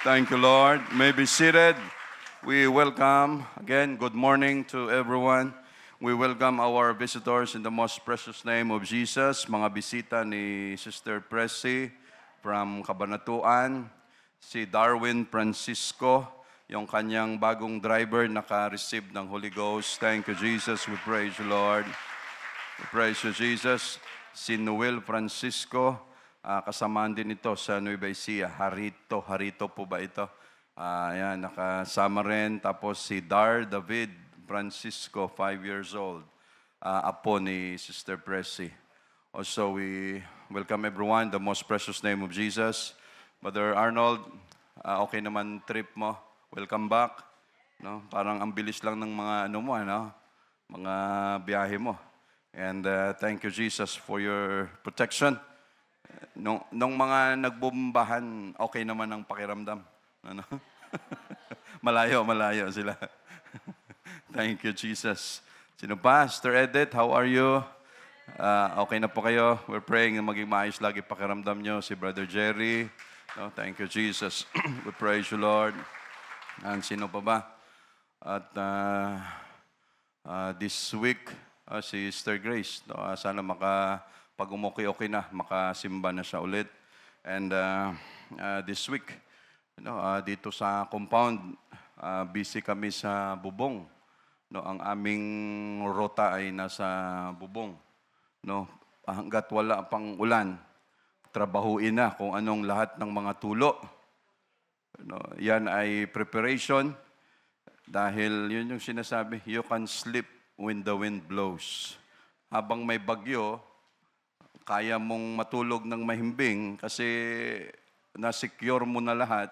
Thank you, Lord. May be seated. We welcome, again, good morning to everyone. We welcome our visitors in the most precious name of Jesus. Mga bisita ni Sister Pressy from Cabanatuan, si Darwin Francisco, yung kanyang bagong driver, naka-receive ng Holy Ghost. Thank you, Jesus. We praise you, Lord. We praise you, Jesus. Si Noel Francisco, kasamaan din ito sa Nueva Ecija. Harito po ba ito? Ayan, nakasama rin. Tapos si Dar David Francisco, 5 years old. Apo ni Sister Pressy. Also, we welcome everyone, the most precious name of Jesus. Brother Arnold, okay naman trip mo. Welcome back. No? Parang ang bilis lang ng mga mga biyahe mo. And thank you, Jesus, for your protection. Nung mga nagbombahan, okay naman ang pakiramdam. Ano? malayo sila. Thank you, Jesus. Sino pa? Sister Edith, how are you? Okay na po kayo? We're praying na maging maayos lagi pakiramdam nyo. Si Brother Jerry. No, thank you, Jesus. We praise you, Lord. And sino pa ba? At this week, si Sister Grace. No, sana pag umuki-okay na, makasimba na siya ulit. And this week, dito sa compound, busy kami sa Bubong. No, ang aming rota ay nasa Bubong. No, hanggat wala pang ulan, trabahuin na kung anong lahat ng mga tulo. No, yan ay preparation dahil yun yung sinasabi, you can sleep when the wind blows. Habang may bagyo, kaya mong matulog ng mahimbing kasi na-secure mo na lahat.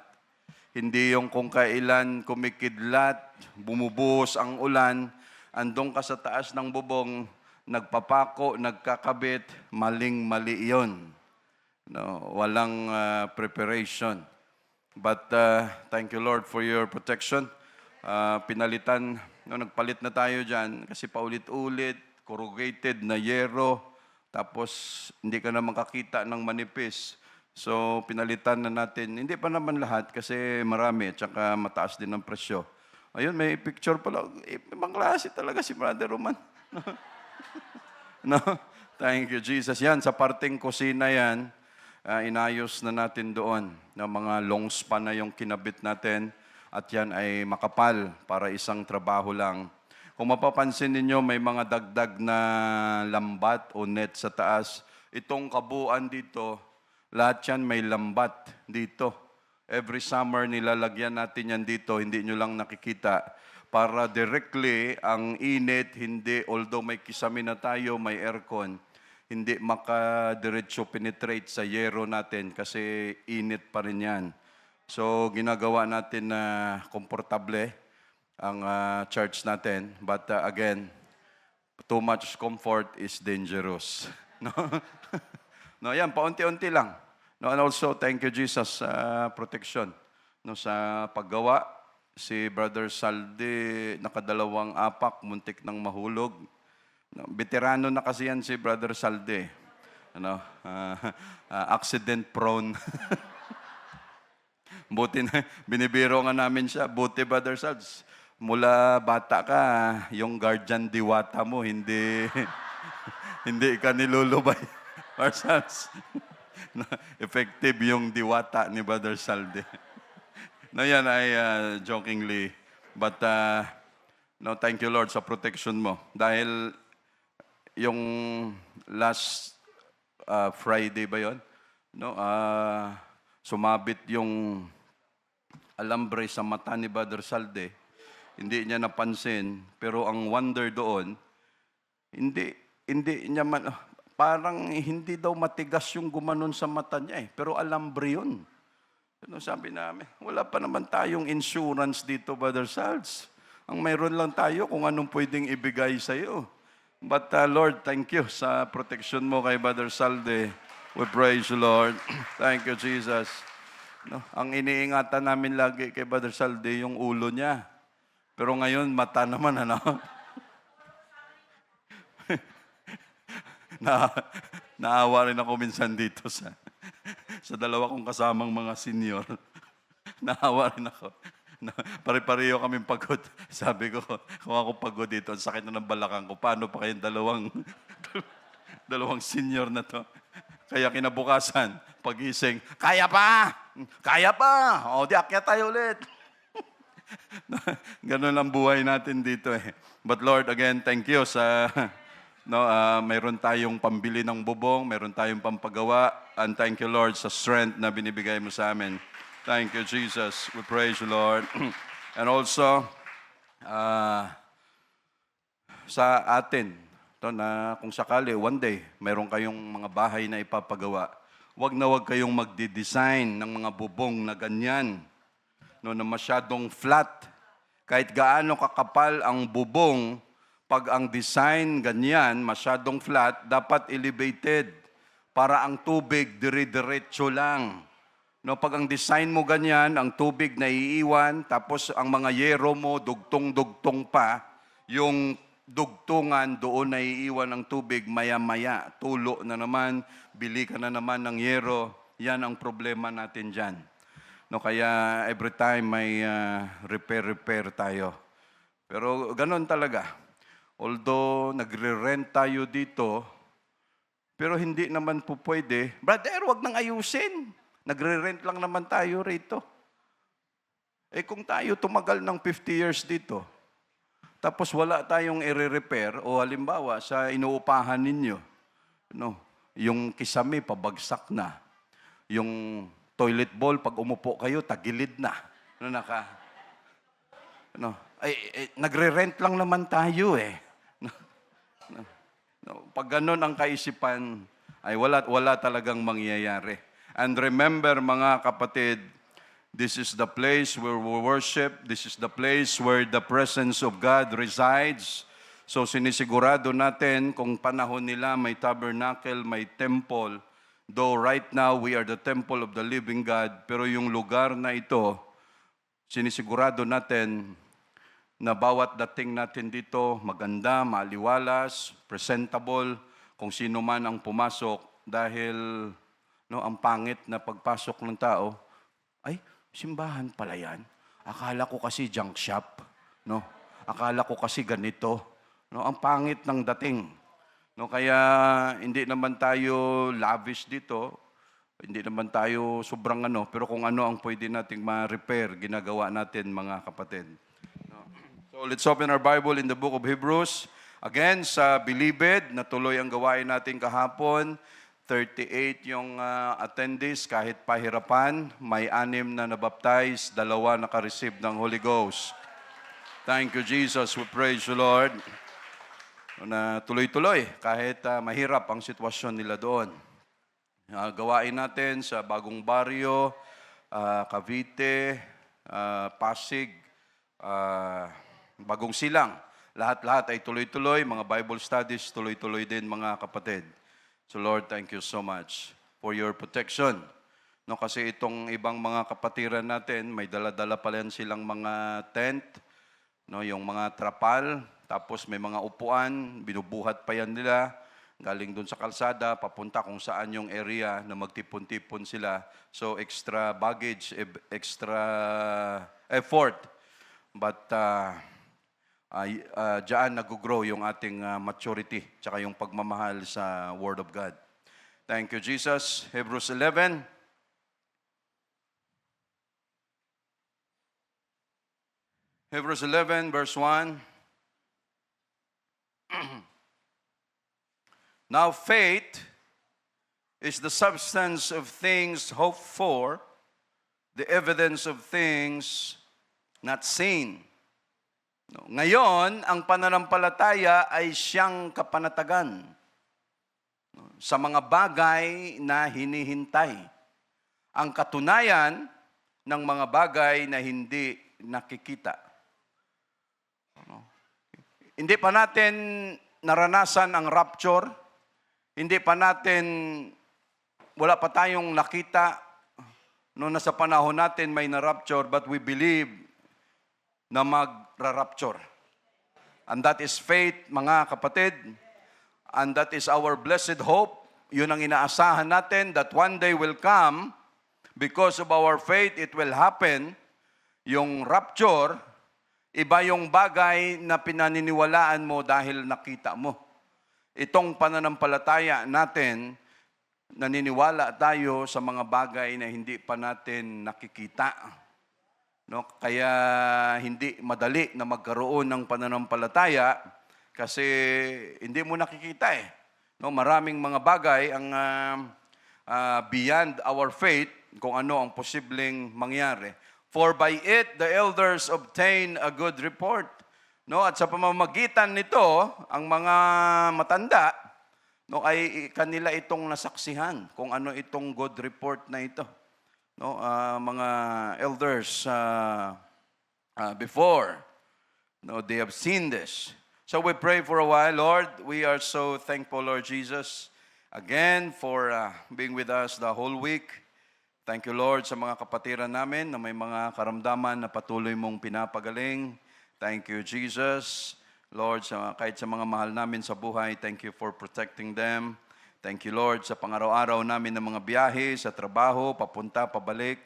Hindi yung kung kailan kumikidlat, bumubuhos ang ulan, andong ka sa taas ng bubong, nagpapako, nagkakabit, maling-mali yun. No, walang preparation. But thank you, Lord, for your protection. Pinalitan, nagpalit na tayo dyan kasi paulit-ulit, corrugated na yero, tapos hindi ka na makakita ng manipis. So pinalitan na natin. Hindi pa naman lahat kasi marami at saka mataas din ang presyo. Ayun, may picture pala. Ibang klase talaga si Brother Roman. No? Thank you, Jesus. Yan, sa parting kusina yan, inayos na natin doon. Na mga long span na yung kinabit natin at yan ay makapal para isang trabaho lang. Kung mapapansin ninyo, may mga dagdag na lambat o net sa taas. Itong kabuuan dito, lahat yan may lambat dito. Every summer, nilalagyan natin yan dito, hindi nyo lang nakikita. Para directly, ang init, hindi, although may kisame na tayo, may aircon, hindi makadiretso penetrate sa yero natin kasi init pa rin yan. So, ginagawa natin na komportable ang church natin. But again, too much comfort is dangerous. No? No, yan, paunti-unti lang. No, and also, thank you, Jesus, sa protection. No, sa paggawa, si Brother Salde, nakadalawang apak, muntik ng mahulog. No, veterano na kasi yan si Brother Salde. Ano, accident prone. Buti na, binibiro nga namin siya. Buti, Brother Salde, mula bata ka, yung guardian diwata mo, hindi ka nilulubay. Parsals. Effective yung diwata ni Brother Salde. No, yan ay jokingly. But, no, thank you, Lord, sa protection mo. Dahil yung last Friday ba yun? No, sumabit yung alambre sa mata ni Brother Salde. Hindi niya napansin, pero ang wonder doon, hindi niya parang hindi daw matigas yung gumanon sa mata niya pero alambre yun. Ano sabi namin? Wala pa naman tayong insurance dito, Brother Salds. Ang mayroon lang tayo kung anong pwedeng ibigay sa iyo. But Lord, thank you sa protection mo kay Brother Salde. We praise you, Lord. Thank you, Jesus. No, ang iniingatan namin lagi kay Brother Salde yung ulo niya. Pero ngayon, mata naman, ano? Naawa rin ako minsan dito sa dalawa kong kasamang mga senior. Naawa rin ako. Pare-pareho kaming pagod. Sabi ko, kung ako pagod dito, ang sakit na ng balakang ko, paano pa kayong dalawang senior na to? Kaya kinabukasan, pagising, kaya pa! Kaya pa! O, di akyat tayo ulit. Ganun ang buhay natin dito eh. But Lord, again, thank you sa mayroon tayong pambili ng bubong, mayroon tayong pampagawa, and thank you, Lord, sa strength na binibigay mo sa amin. Thank you, Jesus. We praise you, Lord. And also, sa atin, na kung sakali, one day, mayroon kayong mga bahay na ipapagawa, wag kayong magdi-design ng mga bubong na ganyan, na masyadong flat. Kahit gaano kakapal ang bubong, pag ang design ganyan, masyadong flat, dapat elevated para ang tubig dire-diretso lang. Pag ang design mo ganyan, ang tubig na iiwan, tapos ang mga yero mo, dugtong-dugtong pa, yung dugtungan doon na iiwan ang tubig, maya-maya, tulo na naman, bili ka na naman ng yero, yan ang problema natin dyan. Kaya every time may repair tayo. Pero ganun talaga. Although nagre-rent tayo dito, pero hindi naman po pwede, brother, wag nang ayusin. Nagre-rent lang naman tayo rito. Kung tayo tumagal ng 50 years dito, tapos wala tayong i-repair, o halimbawa sa inuupahan ninyo, yung kisame pabagsak na, yung toilet bowl, pag umupo kayo, tagilid na. Nagre-rent lang naman tayo eh. Pag ganun ang kaisipan, ay wala talagang mangyayari. And remember, mga kapatid, this is the place where we worship. This is the place where the presence of God resides. So sinisigurado natin kung panahon nila may tabernacle, may temple. Though right now we are the temple of the living God, pero yung lugar na ito, sinisigurado natin na bawat dating natin dito, maganda, maliwalas, presentable, kung sino man ang pumasok, dahil ang pangit na pagpasok ng tao, ay, simbahan pala yan. Akala ko kasi junk shop. Akala ko kasi ganito. Ang pangit ng dating. Kaya hindi naman tayo lavish dito. Hindi naman tayo sobrang pero kung ano ang pwede nating ma-repair, ginagawa natin, mga kapatid. So let's open our Bible in the book of Hebrews. Again, sa Bilibid, natuloy ang gawain natin kahapon. 38 yung attendees, kahit pahirapan. May 6 na nabaptize, 2 naka-receive ng Holy Ghost. Thank you, Jesus. We praise you, Lord. Na tuloy-tuloy, kahit mahirap ang sitwasyon nila doon. Gawain natin sa Bagong Baryo, Cavite, Pasig, Bagong Silang. Lahat-lahat ay tuloy-tuloy. Mga Bible studies, tuloy-tuloy din, mga kapatid. So Lord, thank you so much for your protection. Kasi itong ibang mga kapatiran natin, may dala-dala pa rin silang mga tent, yung mga trapal, tapos may mga upuan, binubuhat pa yan nila, galing dun sa kalsada, papunta kung saan yung area na magtipon-tipon sila. So extra baggage, extra effort. But diyan nag-grow yung ating maturity tsaka yung pagmamahal sa Word of God. Thank you, Jesus. Hebrews 11. Hebrews 11, verse 1. Now faith is the substance of things hoped for, the evidence of things not seen. Ngayon, ang pananampalataya ay siyang kapanatagan sa mga bagay na hinihintay. Ang katunayan ng mga bagay na hindi nakikita. Hindi pa natin naranasan ang rapture. Hindi pa natin, wala pa tayong nakita noong nasa panahon natin may na-rapture, but we believe na magra-rapture. And that is faith, mga kapatid. And that is our blessed hope. Yun ang inaasahan natin, that one day will come Because of our faith, it will happen. Yung rapture, iba yung bagay na pinaniniwalaan mo dahil nakita mo. Itong pananampalataya natin, naniniwala tayo sa mga bagay na hindi pa natin nakikita. No? Kaya hindi madali na magkaroon ng pananampalataya kasi hindi mo nakikita eh. No? Maraming mga bagay ang beyond our faith kung ano ang posibleng mangyari. For by it, the elders obtain a good report. No? At sa pamamagitan nito, ang mga matanda, no, ay kanila itong nasaksihan kung ano itong good report na ito. No? Mga elders before, no, they have seen this. So we pray for a while. Lord, we are so thankful, Lord Jesus, again for being with us the whole week. Thank you, Lord, sa mga kapatiran namin na may mga karamdaman na patuloy mong pinapagaling. Thank you, Jesus. Lord, kahit sa mga mahal namin sa buhay, thank you for protecting them. Thank you, Lord, sa pang-araw-araw namin ng mga biyahe, sa trabaho, papunta, pabalik.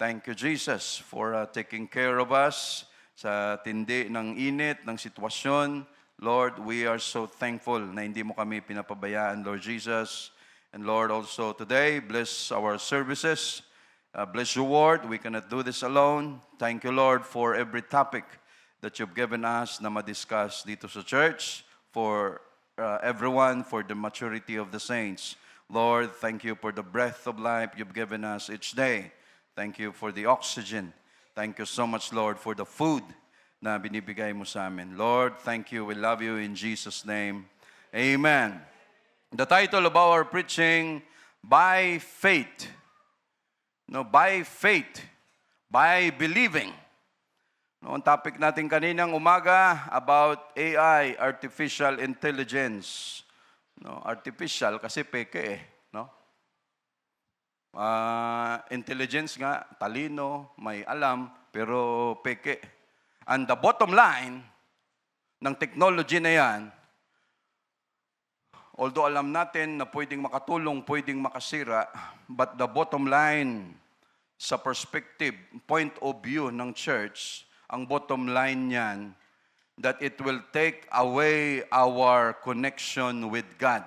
Thank you, Jesus, for taking care of us sa tindi ng init, ng sitwasyon. Lord, we are so thankful na hindi mo kami pinapabayaan, Lord Jesus. And Lord, also today, bless our services. Bless your word. We cannot do this alone. Thank you, Lord, for every topic that you've given us na ma-discuss dito sa church, for everyone, for the maturity of the saints. Lord, thank you for the breath of life you've given us each day. Thank you for the oxygen. Thank you so much, Lord, for the food na binibigay mo sa amin. Lord, thank you. We love you in Jesus' name. Amen. The title of our preaching, By Faith. No, by faith. By believing. No, ang topic natin kaninang umaga about AI, artificial intelligence. No, artificial kasi peke eh, no? Intelligence nga, talino, may alam, pero peke. And the bottom line ng technology na yan, although alam natin na pwedeng makatulong, pwedeng makasira, but the bottom line sa perspective, point of view ng church, ang bottom line niyan, that it will take away our connection with God.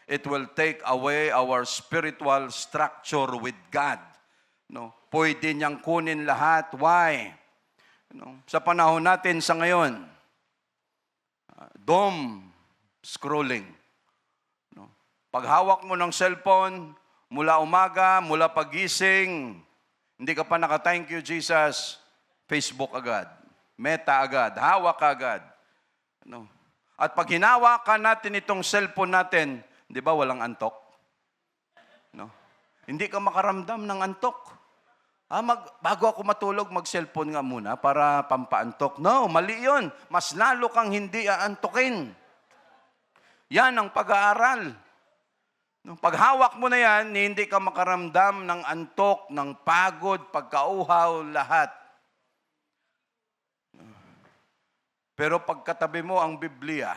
It will take away our spiritual structure with God. No? Pwede niyang kunin lahat. Why? No? Sa panahon natin sa ngayon, doom scrolling. Pag hawak mo ng cellphone, mula umaga, mula pagising, hindi ka pa naka-thank you, Jesus, Facebook agad, Meta agad, hawak agad. No? At pag hinawakan natin itong cellphone natin, di ba walang antok? No? Hindi ka makaramdam ng antok. Bago ako matulog, mag-cellphone nga muna para pampaantok. No, mali yun. Mas lalo kang hindi aantokin. Yan ang pag-aaral. Pag hawak mo na yan, hindi ka makaramdam ng antok, ng pagod, pagkauhaw, lahat. Pero pagkatabi mo ang Biblia,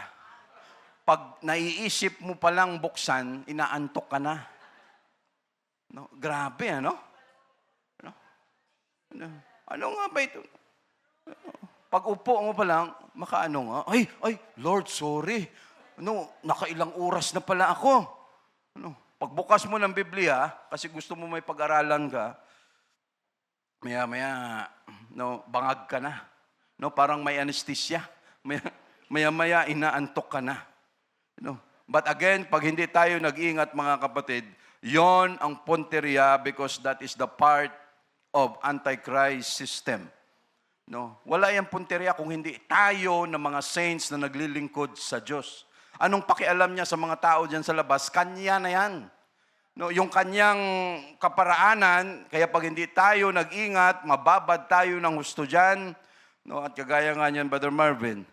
pag naiisip mo palang buksan, inaantok ka na. No? Grabe, ano? Ano nga ba ito? Pag upo mo pa lang, makaano nga, ay, Lord, sorry. Nakailang oras na pala ako. Pagbukas mo ng Biblia, kasi gusto mo may pag-aralan ka, maya-maya, bangag ka na. Parang may anesthesia. Maya-maya, inaantok ka na. But again, pag hindi tayo nag-ingat, mga kapatid, yon ang punteriya because that is the part of Antichrist system. Wala yung punteriya kung hindi tayo na mga saints na naglilingkod sa Diyos. Anong pakialam niya sa mga tao dyan sa labas? Kanya na yan. Yung kanyang kaparaanan, kaya pag hindi tayo nag-ingat, mababad tayo ng husto dyan. At kagaya nga niyan, Brother Marvin,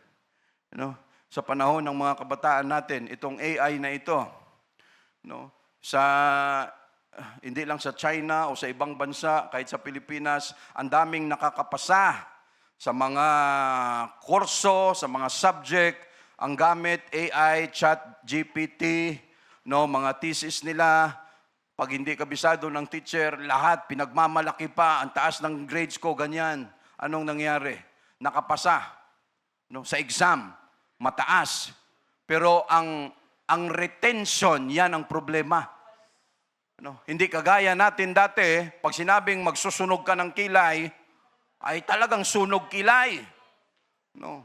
sa panahon ng mga kabataan natin, itong AI na ito, hindi lang sa China o sa ibang bansa, kahit sa Pilipinas, ang daming nakakapasa sa mga kurso, sa mga subject, ang gamit AI, chat, GPT, mga thesis nila, Pag hindi kabisado ng teacher, lahat pinagmamalaki pa, ang taas ng grades ko, ganyan. Anong nangyari? Nakapasa, no, sa exam, mataas. Pero ang retention, yan ang problema. No, hindi kagaya natin dati, pag sinabing magsusunog ka ng kilay, ay talagang sunog kilay. No.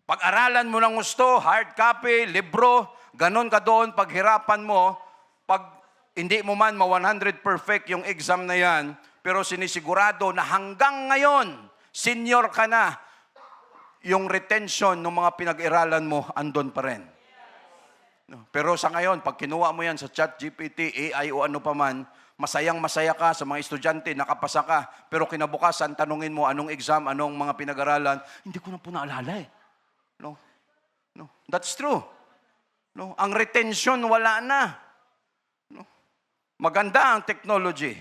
Pag-aralan mo ng gusto, hard copy, libro, ganun ka doon, paghirapan mo, pag hindi mo man 100 perfect yung exam na yan, pero sinisigurado na hanggang ngayon, senior ka na, yung retention ng mga pinag-iralan mo, andon pa rin. No. Pero sa ngayon, pag kinuha mo yan sa ChatGPT, AI o ano pa man, masayang-masaya ka sa mga estudyante, nakapasa ka, pero kinabukasan, tanungin mo anong exam, anong mga pinag-aralan, hindi ko na po naalala eh. No? No? That's true. No? Ang retention, wala na. No? Maganda ang technology.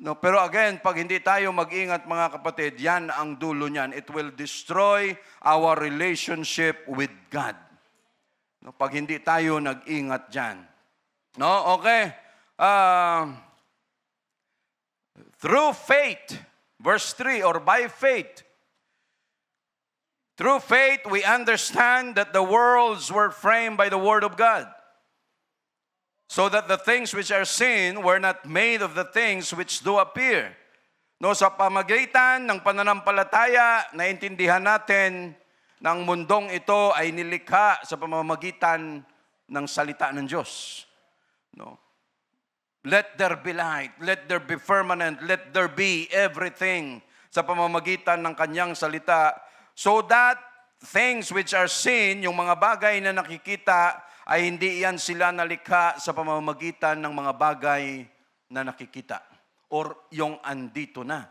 No? Pero again, pag hindi tayo mag-ingat mga kapatid, yan ang dulo niyan. It will destroy our relationship with God. No? Pag hindi tayo nag-ingat dyan. No? Okay. Through faith, verse 3, or by faith, through faith, we understand that the worlds were framed by the Word of God, so that the things which are seen were not made of the things which do appear. No, sa pamagitan ng pananampalataya, naintindihan natin na ang mundong ito ay nilikha sa pamamagitan ng salita ng Diyos. No. Let there be light, let there be firmament, let there be everything sa pamamagitan ng kanyang salita, so that things which are seen, yung mga bagay na nakikita, ay hindi yan sila nalikha sa pamamagitan ng mga bagay na nakikita or yung andito na.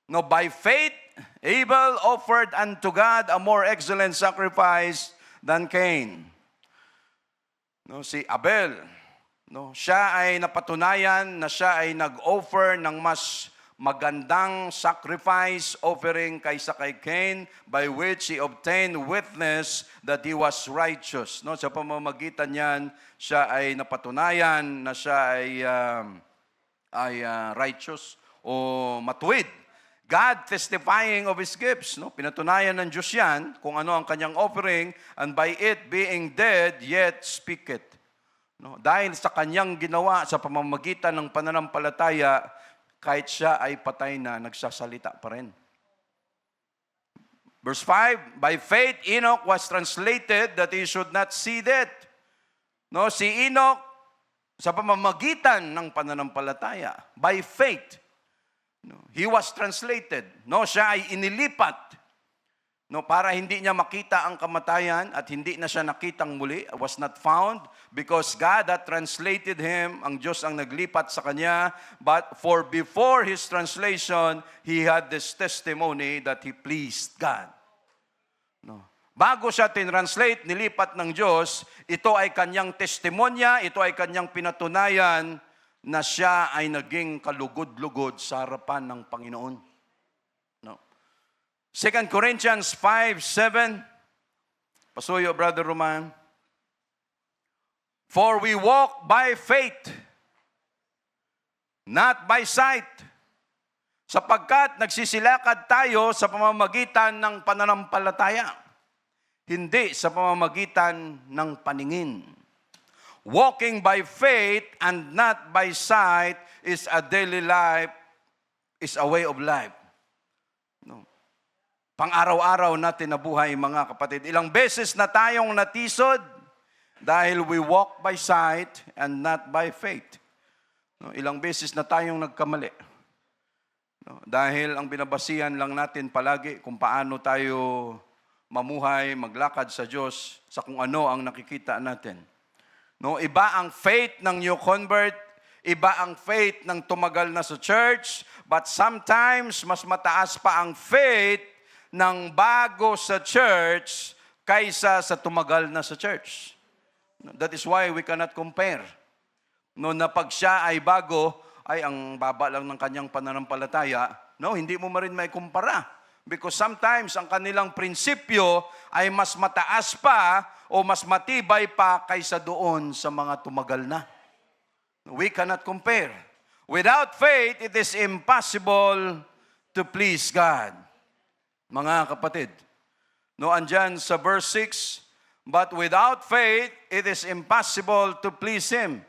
No, by faith, Abel offered unto God a more excellent sacrifice than Cain. No, si Abel, no, siya ay napatunayan na siya ay nag-offer ng mas magandang sacrifice offering kaysa kay Cain, by which he obtained witness that he was righteous. No, sa pamamagitan niyan, siya ay napatunayan na siya ay righteous o matuwid. God testifying of His gifts. No, pinatunayan ng Diyos yan kung ano ang kanyang offering, and by it being dead, yet speaketh. No, dahil sa kanyang ginawa sa pamamagitan ng pananampalataya, kahit siya ay patay na, nagsasalita pa rin. Verse 5, by faith Enoch was translated that he should not see death. No, si Enoch, sa pamamagitan ng pananampalataya, by faith, no, he was translated. No, siya ay inilipat. No, para hindi niya makita ang kamatayan at hindi na siya nakitang muli, was not found, because God had translated him, ang Diyos ang naglipat sa kanya, but for before his translation, he had this testimony that he pleased God. No. Bago siya tinranslate, nilipat ng Diyos, ito ay kanyang testimonya, ito ay kanyang pinatunayan na siya ay naging kalugod-lugod sa harapan ng Panginoon. No. 2 Corinthians 5:7. Pasuyo, Brother Roman. For we walk by faith, not by sight. Sapagkat nagsisilakad tayo sa pamamagitan ng pananampalataya, hindi sa pamamagitan ng paningin. Walking by faith and not by sight is a daily life, is a way of life. No. Pang-araw-araw natin na buhay, mga kapatid. Ilang beses na tayong natisod dahil we walk by sight and not by faith. No, ilang beses na tayong nagkamali. No, dahil ang binabasihan lang natin palagi kung paano tayo mamuhay, maglakad sa Diyos, sa kung ano ang nakikita natin. No, iba ang faith ng new convert, iba ang faith ng tumagal na sa church, but sometimes mas mataas pa ang faith ng bago sa church kaysa sa tumagal na sa church. That is why we cannot compare. No, na pag siya ay bago, ay ang baba lang ng kanyang pananampalataya, no, hindi mo rin may kumpara. Because sometimes ang kanilang prinsipyo ay mas mataas pa o mas matibay pa kaysa doon sa mga tumagal na. We cannot compare. Without faith, it is impossible to please God. Mga kapatid, no, andyan sa verse 6, but without faith, it is impossible to please Him.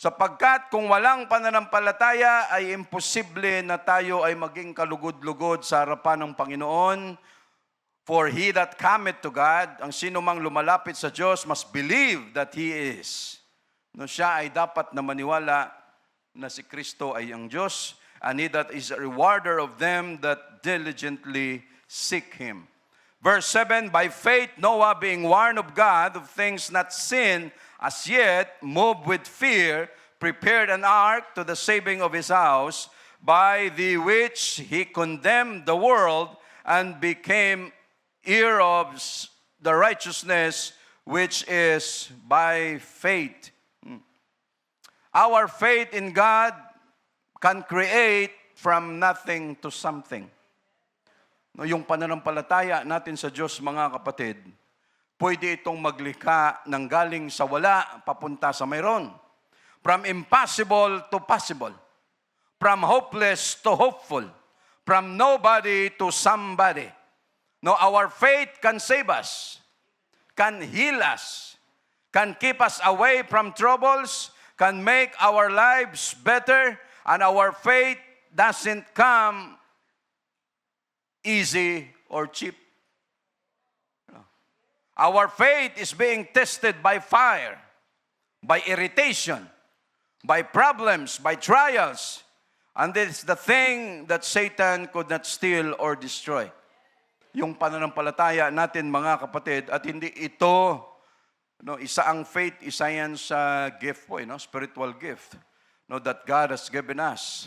Sapagkat kung walang pananampalataya, ay imposible na tayo ay maging kalugod-lugod sa harapan ng Panginoon. For he that cometh to God, ang sino mang lumalapit sa Diyos, must believe that He is. No, siya ay dapat na maniwala na si Kristo ay ang Diyos, and He that is a rewarder of them that diligently seek Him. Verse 7, by faith Noah, being warned of God of things not seen as yet, moved with fear, prepared an ark to the saving of his house, by the which he condemned the world, and became heir of the righteousness which is by faith. Our faith in God can create from nothing to something. No, yung pananampalataya natin sa Diyos, mga kapatid, pwede itong maglikha ng galing sa wala papunta sa mayroon. From impossible to possible. From hopeless to hopeful. From nobody to somebody. No, our faith can save us, can heal us, can keep us away from troubles, can make our lives better, and our faith doesn't come easy or cheap. Our faith is being tested by fire, by irritation, by problems, by trials. And this is the thing that Satan could not steal or destroy. Yung pananampalataya natin, mga kapatid, at hindi ito, no, isa ang faith, isa yan sa gift po, spiritual gift, no, that God has given us.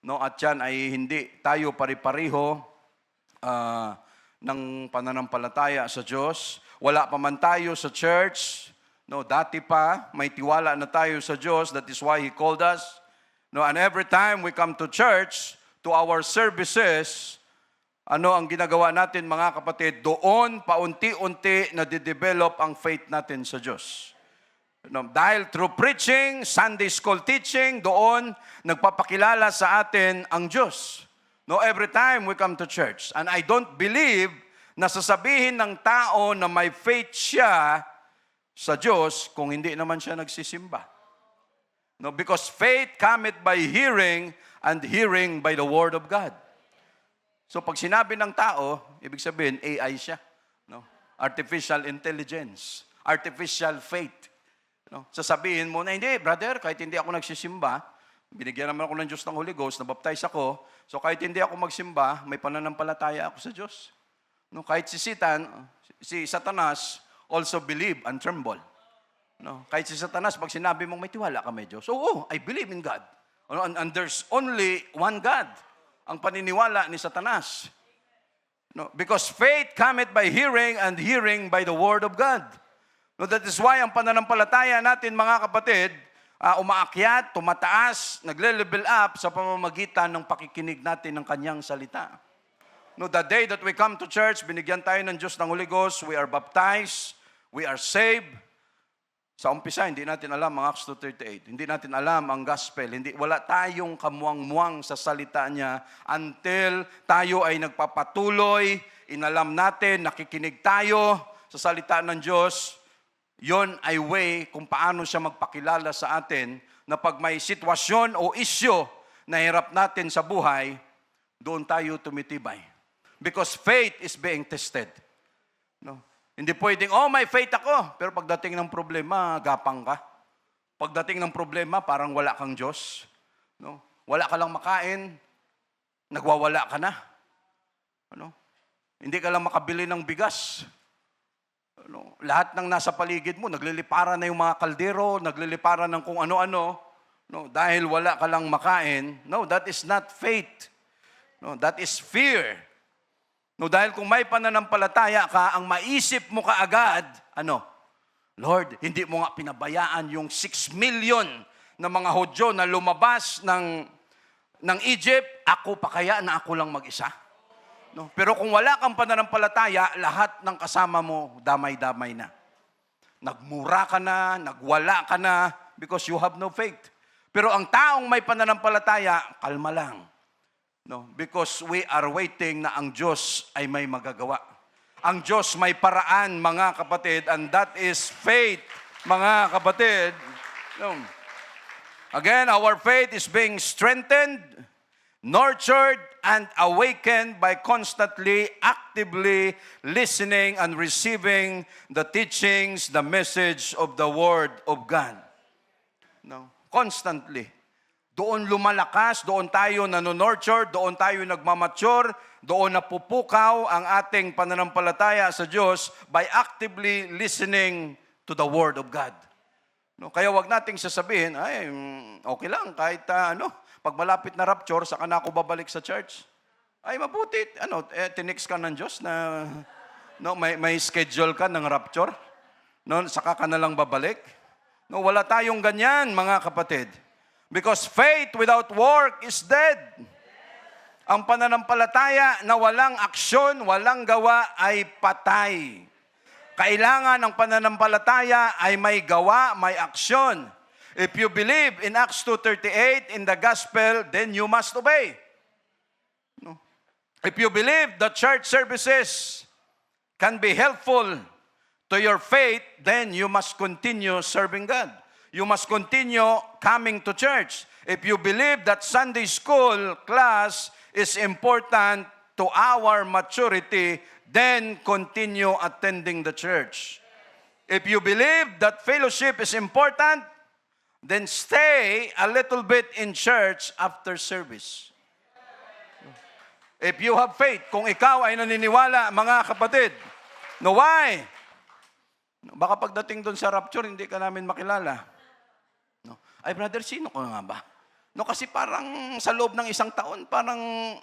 No, at yan ay hindi tayo pari-pariho ng pananampalataya sa Diyos. Wala pa man tayo sa church. No, dati pa, may tiwala na tayo sa Diyos. That is why He called us. No, and every time we come to church, to our services, ano ang ginagawa natin, mga kapatid? Doon, paunti-unti na de-develop ang faith natin sa Diyos. No, dahil through preaching, Sunday school teaching, doon, nagpapakilala sa atin ang Diyos. No, every time we come to church. And I don't believe na sasabihin ng tao na may faith siya sa Diyos kung hindi naman siya nagsisimba. No, because faith cometh by hearing, and hearing by the Word of God. So pag sinabi ng tao, ibig sabihin, AI siya. No? Artificial intelligence. Artificial faith. No? Sasabihin mo na, hindi, brother, kahit hindi ako nagsisimba, binigyan naman ako ng Diyos ng Holy Ghost, nabaptize ako, so kahit hindi ako magsimba, may pananampalataya ako sa Diyos. No? Kahit si Satanas, also believe and tremble. No? Kahit si Satanas, pag sinabi mong may tiwala ka may Diyos, I believe in God. And there's only one God. Ang paniniwala ni Satanas. No? Because faith cometh by hearing, and hearing by the Word of God. No, that is why ang pananampalataya natin, mga kapatid, umaakyat, tumataas, nagle-level up sa pamamagitan ng pakikinig natin ng Kanyang salita. No, the day that we come to church, binigyan tayo ng Diyos ng Holy Ghost, we are baptized, we are saved. Sa umpisa, hindi natin alam ang Acts 2:38. Hindi natin alam ang gospel. Wala tayong kamuang-muang sa salita niya until tayo ay nagpapatuloy, inalam natin, nakikinig tayo sa salita ng Diyos. Yon ay way kung paano siya magpakilala sa atin na pag may sitwasyon o isyo na hirap natin sa buhay, doon tayo tumitibay. Because faith is being tested. No? Hindi pwedeng, may faith ako, pero pagdating ng problema, gapang ka. Pagdating ng problema, parang wala kang Diyos. No? Wala ka lang makain, nagwawala ka na. Ano? Hindi ka lang makabili ng bigas. Ano? Lahat ng nasa paligid mo, nagliliparan na yung mga kaldero, nagliliparan ng kung ano-ano. No? Dahil wala ka lang makain. No, that is not faith. No, that is fear. No, dahil kung may pananampalataya ka, ang maisip mo kaagad, Lord, hindi mo nga pinabayaan yung 6 million na mga Hudyo na lumabas ng Egypt, ako pa kaya na ako lang mag-isa? No? Pero kung wala kang pananampalataya, lahat ng kasama mo, damay-damay na. Nagmura ka na, nagwala ka na, because you have no faith. Pero ang taong may pananampalataya, kalma lang. No? Because we are waiting na ang Diyos ay may magagawa. Ang Diyos may paraan, mga kapatid, and that is faith, mga kapatid. No? Again, our faith is being strengthened, nurtured, and awakened by constantly, actively listening and receiving the teachings, the message of the Word of God. No? Constantly. Doon lumalakas, doon tayo nano-nurture, doon tayo nagmamature, doon napupukaw ang ating pananampalataya sa Diyos by actively listening to the Word of God. No, kaya wag nating sasabihin, ay, okay lang, kahit pag malapit na rapture, saka na ako babalik sa church. Ay, mabuti, tinix ka ng Diyos na may schedule ka ng rapture. No, saka ka na lang babalik. No, wala tayong ganyan, mga kapatid. Because faith without work is dead. Ang pananampalataya na walang aksyon, walang gawa ay patay. Kailangan ng pananampalataya ay may gawa, may aksyon. If you believe in Acts 2:38 in the gospel, then you must obey. No? If you believe that church services can be helpful to your faith, then you must continue serving God. You must continue coming to church. If you believe that Sunday school class is important to our maturity, then continue attending the church. If you believe that fellowship is important, then stay a little bit in church after service. If you have faith, kung ikaw ay naniniwala, mga kapatid, no, why? Baka pagdating doon sa rapture, hindi ka namin makilala. No. Ay, brother, sino ko nga ba? No, kasi parang sa loob ng isang taon, parang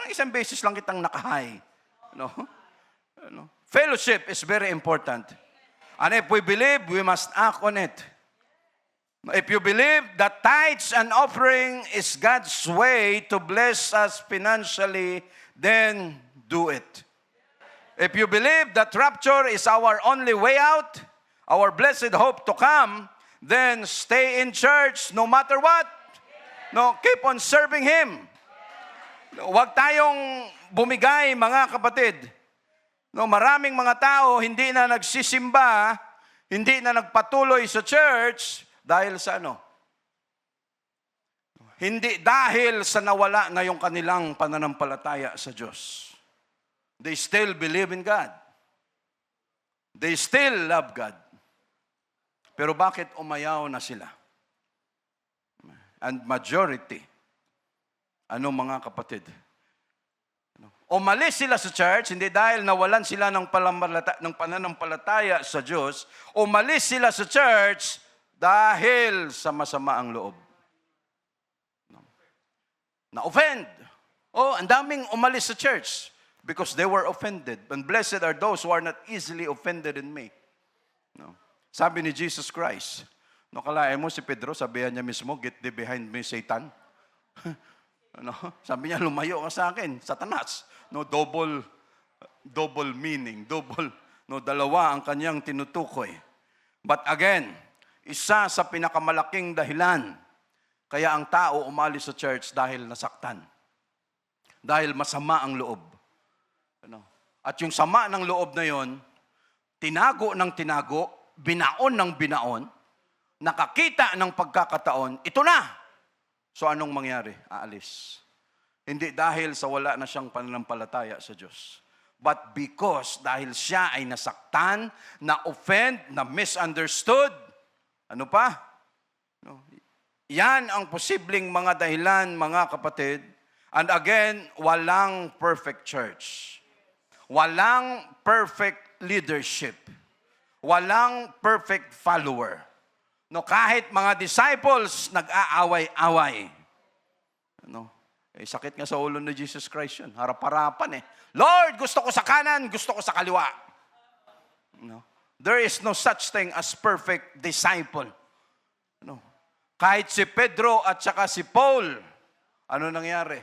isang beses lang kitang nakahay. No? Fellowship is very important. And if we believe, we must act on it. If you believe that tithes and offering is God's way to bless us financially, then do it. If you believe that rapture is our only way out, our blessed hope to come, then stay in church no matter what. No, keep on serving Him. Huwag tayong bumigay, mga kapatid. No, maraming mga tao hindi na nagsisimba, hindi na nagpatuloy sa church dahil sa Hindi dahil sa nawala na yung kanilang pananampalataya sa Diyos. They still believe in God. They still love God. Pero bakit umayaw na sila? And majority, mga kapatid? Umalis sila sa church, hindi dahil nawalan sila ng pananampalataya sa Diyos. Umalis sila sa church dahil sa masama ang loob. Na-offend. Ang daming umalis sa church because they were offended. And blessed are those who are not easily offended in me. No. Sabi ni Jesus Christ, kalahin mo si Pedro, sabihan niya mismo, get thee behind me, Satan. Sabi niya, lumayo ka sa akin, Satanas. Double meaning, dalawa ang kanyang tinutukoy. But again, isa sa pinakamalaking dahilan, kaya ang tao umalis sa church dahil nasaktan. Dahil masama ang loob. At yung sama ng loob na yon, tinago ng tinago, binaon ng binaon, nakakita ng pagkakataon, ito na. So anong mangyari? Aalis. Hindi dahil sa wala na siyang pananampalataya sa Diyos. But because dahil siya ay nasaktan, na-offend, na-misunderstood, ano pa? Yan ang posibleng mga dahilan, mga kapatid. And again, walang perfect church. Walang perfect leadership. Walang perfect follower. Kahit mga disciples, nag-aaway-away. Sakit nga sa ulo ni Jesus Christ yun. Harap-harapan Lord, gusto ko sa kanan, gusto ko sa kaliwa. There is no such thing as perfect disciple. Kahit si Pedro at saka si Paul, ano nangyari?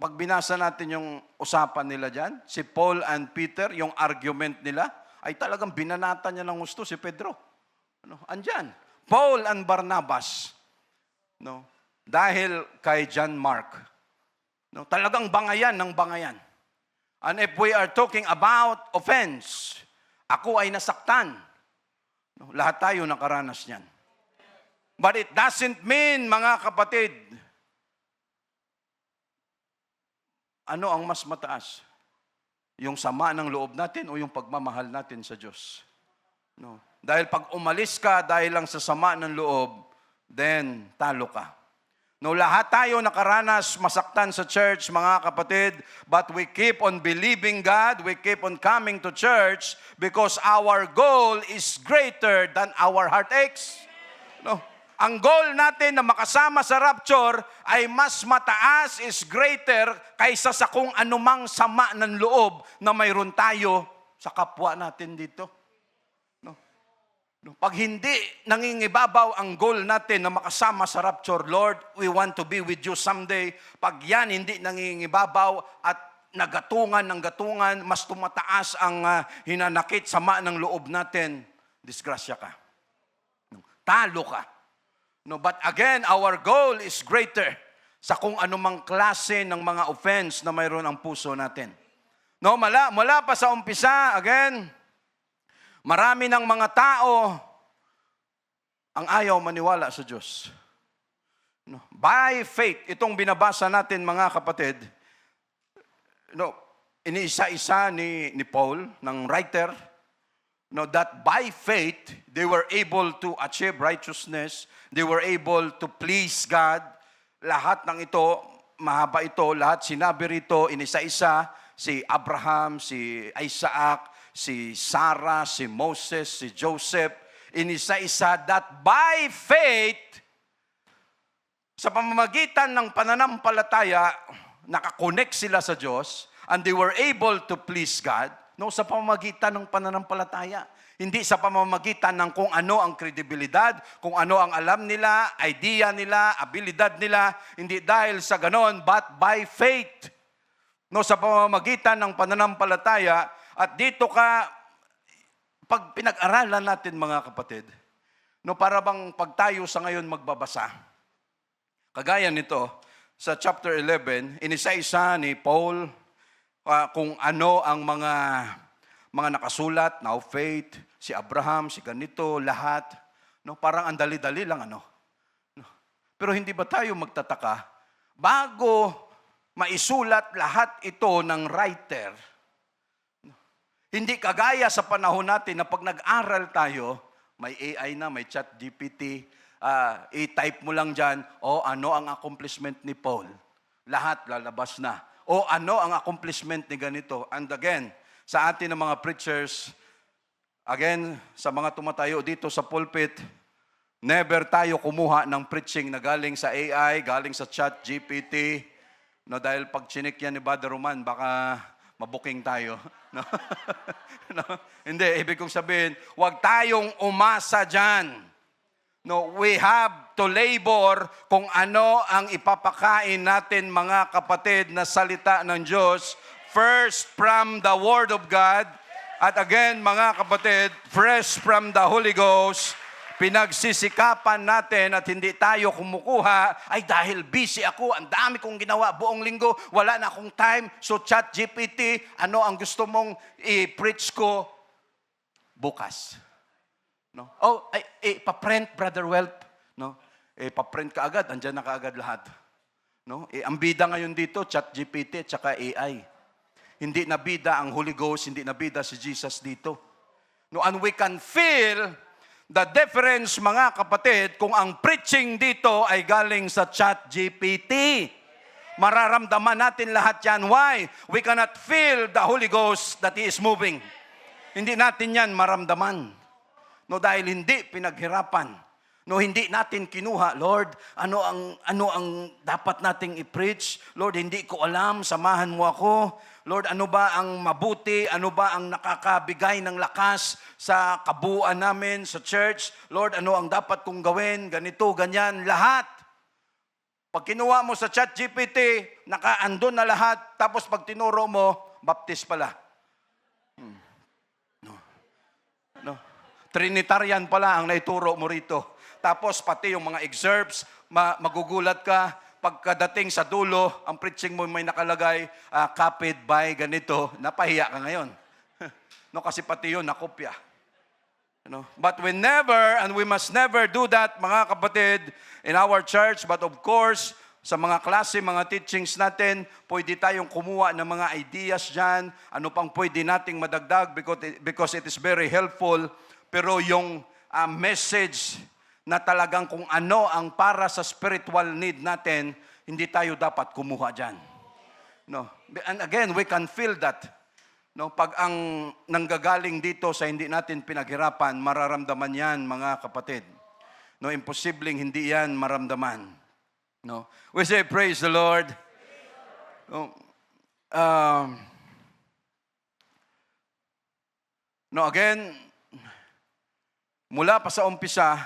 Pag binasa natin yung usapan nila dyan, si Paul and Peter, yung argument nila, ay talagang binanatan niya ng gusto si Pedro. Andyan. Paul and Barnabas. No? Dahil kay John Mark. No? Talagang bangayan ng bangayan. And if we are talking about offense, ako ay nasaktan. No? Lahat tayo nakaranas niyan. But it doesn't mean, mga kapatid, ano ang mas mataas? Yung sama ng loob natin o yung pagmamahal natin sa Diyos? No. Dahil pag umalis ka dahil lang sa sama ng loob, then talo ka. No, lahat tayo nakaranas masaktan sa church, mga kapatid, but we keep on believing God, we keep on coming to church because our goal is greater than our heartaches. No. Ang goal natin na makasama sa rapture ay mas mataas, is greater kaysa sa kung anumang sama ng loob na mayroon tayo sa kapwa natin dito. No? No? Pag hindi nangingibabaw ang goal natin na makasama sa rapture, Lord, we want to be with you someday. Pag yan hindi nangingibabaw at nagatungan ng gatungan, mas tumataas ang hinanakit, sama ng loob natin, disgrasya ka. No? Talo ka. No, but again, our goal is greater sa kung anumang klase ng mga offense na mayroon ang puso natin. No, mula pa sa umpisa, again, marami ng mga tao ang ayaw maniwala sa Diyos. No, by faith, itong binabasa natin, mga kapatid, no, iniisa-isa ni Paul, ng writer, no, that by faith, they were able to achieve righteousness. They were able to please God. Lahat ng ito, mahaba ito, lahat sinabi rito, inisa-isa, si Abraham, si Isaac, si Sarah, si Moses, si Joseph, inisa-isa, that by faith, sa pamamagitan ng pananampalataya, nakakonect sila sa Diyos, and they were able to please God. No, sa pamamagitan ng pananampalataya. Hindi sa pamamagitan ng kung ano ang kredibilidad, kung ano ang alam nila, idea nila, abilidad nila. Hindi dahil sa ganon, but by faith. No, sa pamamagitan ng pananampalataya. At dito ka, pag pinag-aralan natin, mga kapatid, no, para bang pag tayo sa ngayon magbabasa, kagaya nito, sa chapter 11, inisa-isa ni Paul, kung ano ang mga nakasulat, now faith, si Abraham, si ganito, lahat. No, parang ang dali-dali lang, ano. No. Pero hindi ba tayo magtataka, bago maisulat lahat ito ng writer, no, hindi kagaya sa panahon natin na pag nag-aral tayo, may AI na, may chat GPT, i-type mo lang dyan, ano ang accomplishment ni Paul? Lahat lalabas na. O ano ang accomplishment ni ganito. And again, sa atin ng mga preachers, again, sa mga tumatayo dito sa pulpit, never tayo kumuha ng preaching na galing sa AI, galing sa chat GPT. No, dahil pag chinik yan ni Brother Roman, baka mabuking tayo. No? No? Hindi, ibig kong sabihin, huwag tayong umasa dyan. No, we have to labor kung ano ang ipapakain natin, mga kapatid, na salita ng Diyos. First, from the Word of God. At again, mga kapatid, fresh from the Holy Ghost. Pinagsisikapan natin at hindi tayo kumukuha, ay dahil busy ako, ang dami kong ginawa buong linggo, wala na akong time. So chat GPT, ano ang gusto mong i-preach ko bukas? No? Pa-print, Brother Welp. No? Pa-print ka agad, andyan na kaagad lahat. No? Ang bida ngayon dito, chat GPT at saka AI. Hindi na bida ang Holy Ghost, hindi na bida si Jesus dito. No? And we can feel the difference, mga kapatid, kung ang preaching dito ay galing sa chat GPT. Mararamdaman natin lahat yan. Why? We cannot feel the Holy Ghost that He is moving. Hindi natin yan maramdaman. No, dahil hindi pinaghirapan. No, hindi natin kinuha, Lord, ano ang dapat nating i-preach? Lord, hindi ko alam, samahan mo ako. Lord, ano ba ang mabuti? Ano ba ang nakakabigay ng lakas sa kabuuan namin sa church? Lord, ano ang dapat kong gawin? Ganito, ganyan, lahat. Pag kinuha mo sa chat GPT, nakaandun na lahat, tapos pag tinuro mo, baptist pala. No. Trinitarian pala ang naituro mo rito. Tapos pati yung mga excerpts, magugulat ka pagkadating sa dulo, ang preaching mo may nakalagay, copied by ganito, napahiya ka ngayon. No, kasi pati yun, nakopya. But we never, and we must never do that, mga kapatid, in our church. But of course, sa mga klase, mga teachings natin, pwede tayong kumuha ng mga ideas dyan, ano pang pwede nating madagdag because it is very helpful. Pero yung message na talagang kung ano ang para sa spiritual need natin, hindi tayo dapat kumuha dyan. No. And again, we can feel that. No, pag ang nanggagaling dito sa hindi natin pinaghirapan, mararamdaman yan, mga kapatid. No, imposibleng hindi yan maramdaman. No. We say, praise the Lord. No, again, mula pa sa umpisa,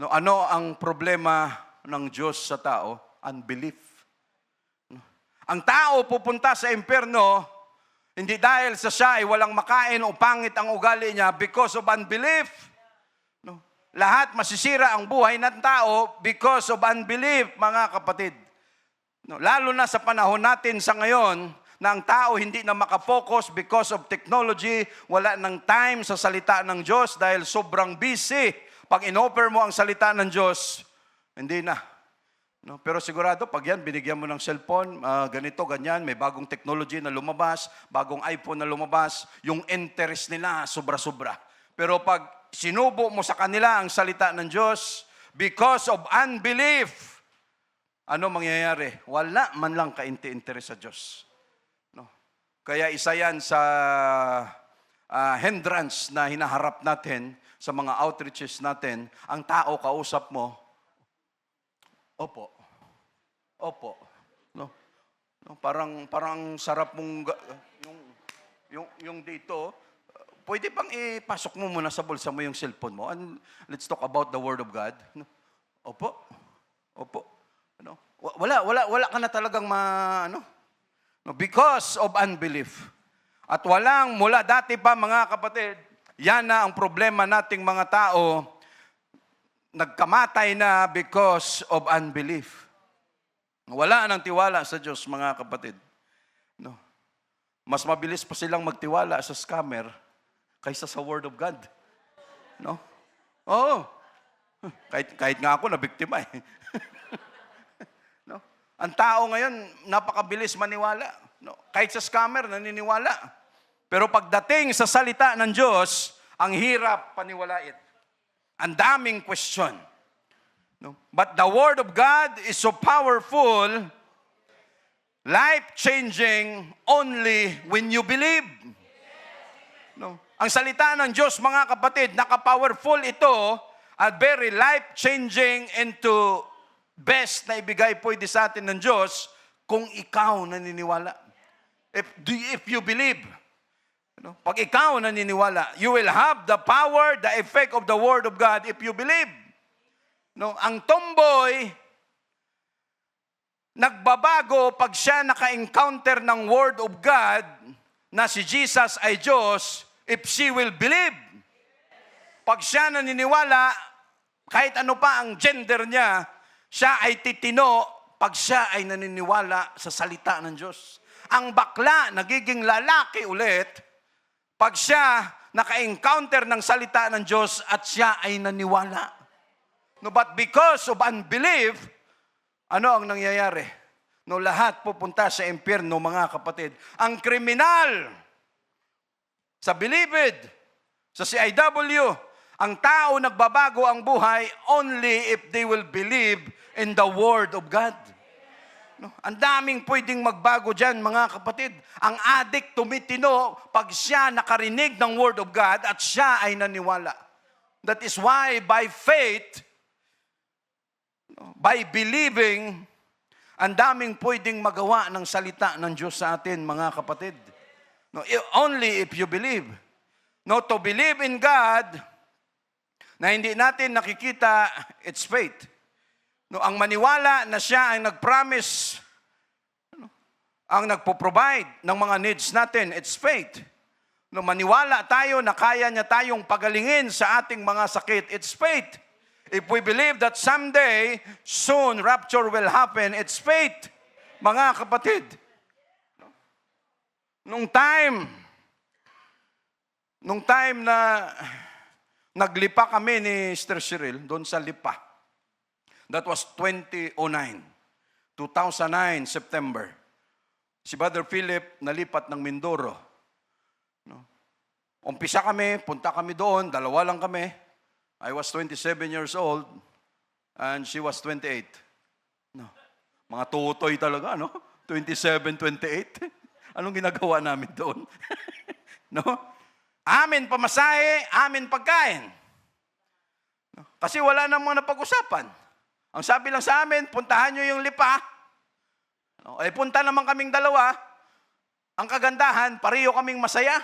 no, ano ang problema ng Diyos sa tao? Unbelief. No. Ang tao pupunta sa impyerno, hindi dahil sa siya ay walang makain o pangit ang ugali niya because of unbelief. No. Lahat masisira ang buhay ng tao because of unbelief, mga kapatid. No. Lalo na sa panahon natin sa ngayon, na ang tao hindi na makapokus because of technology, wala ng time sa salita ng Diyos dahil sobrang busy. Pag in-offer mo ang salita ng Diyos, hindi na. No? Pero sigurado, pag yan, binigyan mo ng cellphone, ganito, ganyan, may bagong technology na lumabas, bagong iPhone na lumabas, yung interest nila, sobra-sobra. Pero pag sinubo mo sa kanila ang salita ng Diyos, because of unbelief, ano mangyayari? Wala man lang kainti-interest sa Diyos. No? Kaya isa yan sa hindrance na hinaharap natin sa mga outreaches natin. Ang tao kausap mo, opo, opo. No? No, parang sarap mong yung dito, pwede bang ipasok mo muna sa bulsa mo yung cellphone mo and let's talk about the Word of God. No? Opo. Opo. No? Wala ka na talagang no? Because of unbelief. At walang mula dati pa, mga kapatid, yan na ang problema nating mga tao, nagkamatay na because of unbelief. Wala nang tiwala sa Diyos, mga kapatid. No. Mas mabilis pa silang magtiwala sa scammer kaysa sa Word of God. No? Oo. Kahit nga ako nabiktima eh. No? Ang tao ngayon, napakabilis maniwala. No? Kahit sa scammer, naniniwala. Pero pagdating sa salita ng Diyos, ang hirap paniwalain. Ang daming question. No? But the Word of God is so powerful, life-changing only when you believe. No? Ang salita ng Diyos, mga kapatid, naka-powerful ito at very life-changing into best na ibigay pwede sa atin ng Diyos kung ikaw naniniwala. If you believe. No? Pag ikaw naniniwala, you will have the power, the effect of the Word of God if you believe. No? Ang tomboy, nagbabago pag siya naka-encounter ng Word of God na si Jesus ay Diyos if she will believe. Pag siya naniniwala, kahit ano pa ang gender niya, siya ay titino pag siya ay naniniwala sa salita ng Diyos. Ang bakla, nagiging lalaki ulit, pag siya naka-encounter ng salita ng Diyos at siya ay naniwala. No, but because of unbelief, ano ang nangyayari? No, lahat pupunta sa impyerno, mga kapatid. Ang kriminal, sa bilibid, sa CIW, ang tao nagbabago ang buhay only if they will believe in the Word of God. No? Ang daming pwedeng magbago dyan, mga kapatid. Ang addict tumitino pag siya nakarinig ng Word of God at siya ay naniwala. That is why by faith, by believing, ang daming pwedeng magawa ng salita ng Diyos sa atin, mga kapatid. No, only if you believe. No, to believe in God na hindi natin nakikita, it's faith. No, ang maniwala na siya ay nag-promise, ang nagpo-provide ng mga needs natin, it's faith. No, maniwala tayo na kaya niya tayong pagalingin sa ating mga sakit, it's faith. If we believe that someday, soon, rapture will happen, it's faith, mga kapatid. Nung time na naglipa kami ni Sister Cheryl, doon sa Lipa, that was 2009, September. Si Brother Philip nalipat ng Mindoro. No? Umpisa kami, punta kami doon, dalawa lang kami. I was 27 years old and she was 28. No. Mga tutoy talaga, no? 27, 28. Anong ginagawa namin doon? No? Amin pamasahe, amin pagkain. No? Kasi wala namang napag-usapan. Ang sabi lang sa amin, puntahan nyo yung Lipa. No? Eh, punta naman kaming dalawa. Ang kagandahan, pareho kaming masaya.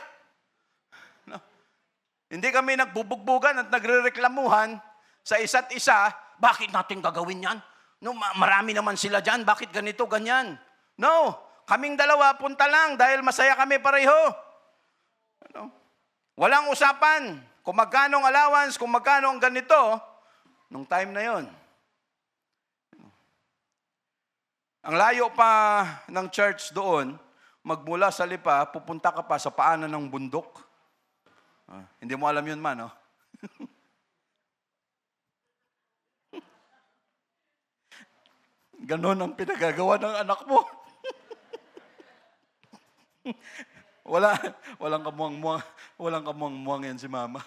No? Hindi kami nagbubugbugan at nagrereklamuhan sa isa't isa, bakit natin gagawin yan? No, marami naman sila dyan, bakit ganito, ganyan? No, kaming dalawa, punta lang dahil masaya kami pareho. No? Walang usapan kung magkano ang allowance, kung magkano ang ganito, nung time na yon. Ang layo pa ng church doon, magmula sa Lipa, pupunta ka pa sa paanan ng bundok. Hindi mo alam yun man, no? Ganon ang pinagagawa ng anak mo. Walang kamuang-muang yan si mama.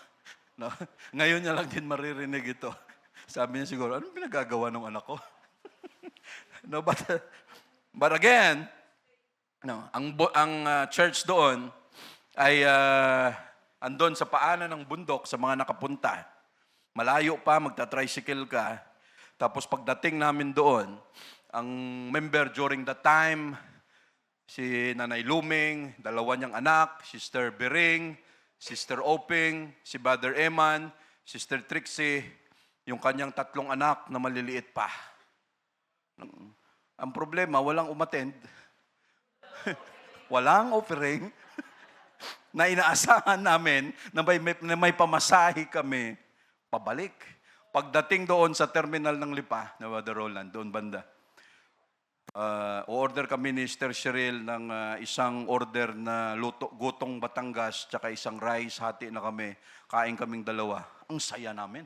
No? Ngayon niya lang din maririnig ito. Sabi niya siguro, anong pinagagawa ng anak ko? No, but again, no, ang church doon ay andon sa paanan ng bundok sa mga nakapunta. Malayo pa, magta-tricycle ka. Tapos pagdating namin doon, ang member during that time, si Nanay Luming, dalawa niyang anak, Sister Bering, Sister Oping, si Brother Eman, Sister Trixie, yung kanyang 3 anak na maliliit pa. Ang problema, walang umattend. Walang offering na inaasahan namin na may pamasahe kami pabalik. Pagdating doon sa terminal ng Lipa, na Brother Roland, doon banda, order kami ni Sister Cheryl ng isang order na gutong Batangas tsaka isang rice, hati na kami. Kain kaming dalawa. Ang saya namin.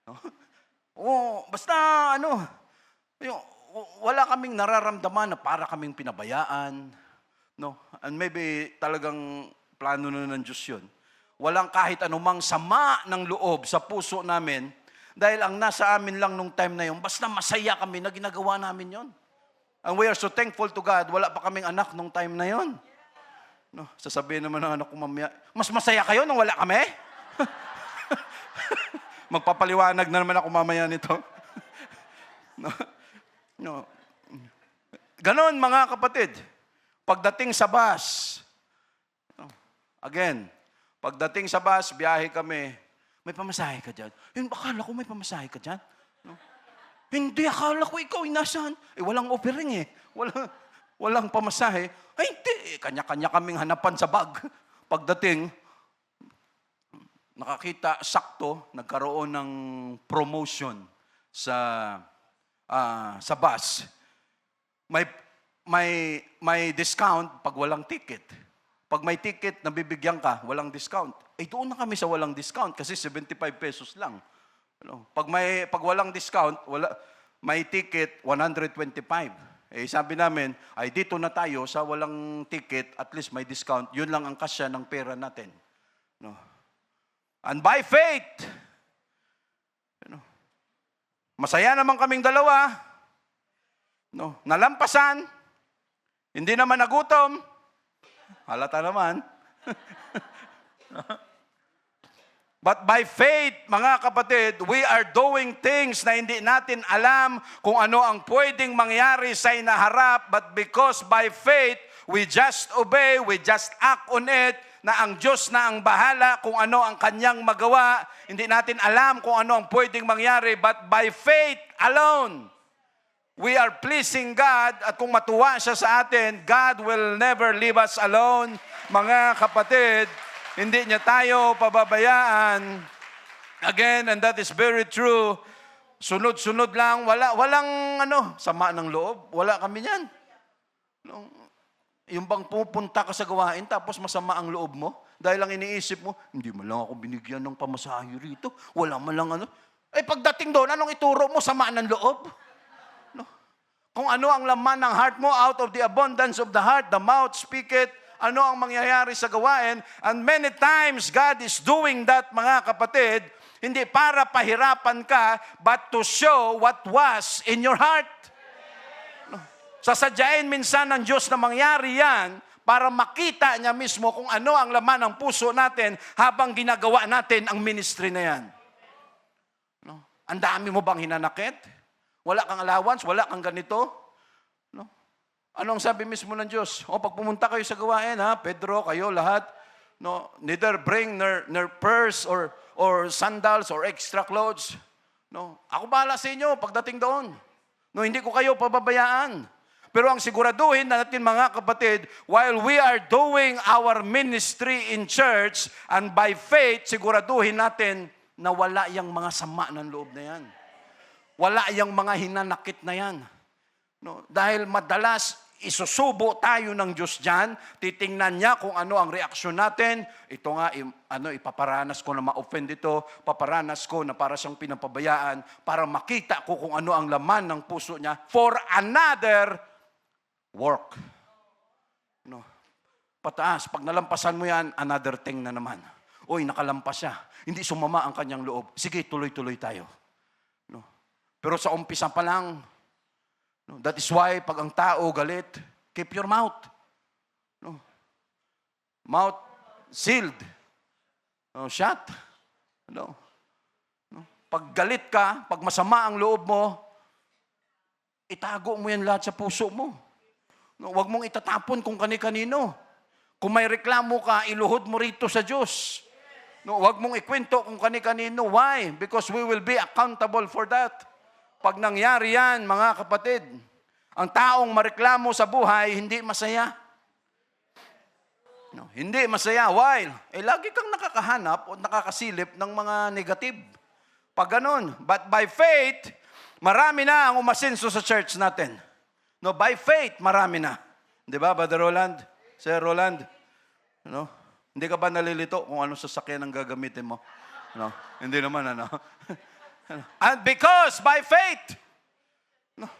No? Basta wala kaming nararamdaman na para kaming pinabayaan. No? And maybe talagang plano na ng Diyos yun. Walang kahit anumang sama ng loob sa puso namin dahil ang nasa amin lang nung time na yun, basta masaya kami na ginagawa namin yon. And we are so thankful to God, wala pa kaming anak nung time na yon. No, sasabihin naman ng anak ko mamaya, mas masaya kayo nung wala kami? Magpapaliwanag na naman ako mamaya nito. No. Ganon mga kapatid. Pagdating sa bus, again, pagdating sa bus, biyahe kami, may pamasahe ka dyan. Akala ko may pamasahe ka dyan. No? Hindi, akala ko ikaw nasaan. Walang offering Walang pamasahe. Ay, hindi. Kanya-kanya kaming hanapan sa bag. Pagdating, nakakita, sakto, nagkaroon ng promotion sa bus. May discount pag walang ticket. Pag may ticket, nabibigyan ka, walang discount. Doon na kami sa walang discount kasi 75 pesos lang. Pag walang discount, may ticket, 125. Sabi namin, dito na tayo sa walang ticket, at least may discount. Yun lang ang kasya ng pera natin. No? And by faith, masaya naman kaming dalawa. No? Nalampasan, hindi naman nagutom. Halata naman. But by faith, mga kapatid, we are doing things na hindi natin alam kung ano ang pwedeng mangyari sa inaharap. But because by faith, we just obey, we just act on it, na ang Diyos na ang bahala kung ano ang kanyang magawa. Hindi natin alam kung ano ang pwedeng mangyari. But by faith alone, we are pleasing God, at kung matuwa siya sa atin, God will never leave us alone. Mga kapatid, hindi niya tayo pababayaan. Again, and that is very true, sunod-sunod lang, walang sama ng loob. Wala kami niyan. No, yung bang pupunta ka sa gawain tapos masama ang loob mo dahil lang iniisip mo, hindi man lang ako binigyan ng pamasahe rito. Wala man lang pagdating doon, anong ituro mo? Sama ng loob? No? Kung ano ang laman ng heart mo, out of the abundance of the heart, the mouth speaketh, ano ang mangyayari sa gawain. And many times, God is doing that, mga kapatid, hindi para pahirapan ka, but to show what was in your heart. No? Sasadyain minsan ng Diyos na mangyari yan para makita niya mismo kung ano ang laman ng puso natin habang ginagawa natin ang ministry na yan. No? Ang dami mo bang hinanakit? Wala kang allowance? Wala kang ganito? No? Anong sabi mismo ng Diyos? Pag pumunta kayo sa gawain, Pedro, kayo lahat, no, neither bring nor purse or sandals or extra clothes. No, ako bahala sa inyo pagdating doon. No, hindi ko kayo pababayaan. Pero ang siguraduhin natin, mga kapatid, while we are doing our ministry in church and by faith, siguraduhin natin na wala yung mga sama ng loob na yan. Wala yung mga hinanakit na yan. No, dahil madalas isusubo tayo ng Diyos dyan, titingnan niya kung ano ang reaksyon natin. Ito nga, ipaparanas ko na ma-offend ito, paparanas ko na para siyang pinapabayaan, para makita ko kung ano ang laman ng puso niya for another work. No. Pataas, pag nalampasan mo yan, another thing na naman. Uy, nakalampas siya. Hindi sumama ang kanyang loob. Sige, tuloy-tuloy tayo. No. Pero sa umpisa pa lang, no, that is why pag ang tao galit, keep your mouth. No. Mouth sealed. No, shut. No. No. Pag galit ka, pag masama ang loob mo, itago mo yan lahat sa puso mo. No, huwag mong itatapon kung kani-kanino. Kung may reklamo ka, iluhod mo rito sa Diyos. No, huwag mong ikwento kung kani-kanino. Why? Because we will be accountable for that. Pag nangyari yan, mga kapatid, ang taong mareklamo sa buhay, hindi masaya. No, hindi masaya. Why? Lagi kang nakakahanap o nakakasilip ng mga negative. Pag ganun. But by faith, marami na ang umasenso sa church natin. No, by faith, marami na. Di ba, Brother Roland? Sir Roland? No? Hindi ka ba nalilito kung ano sasakyan ang gagamitin mo? No? Hindi naman, ano? And because by faith, no,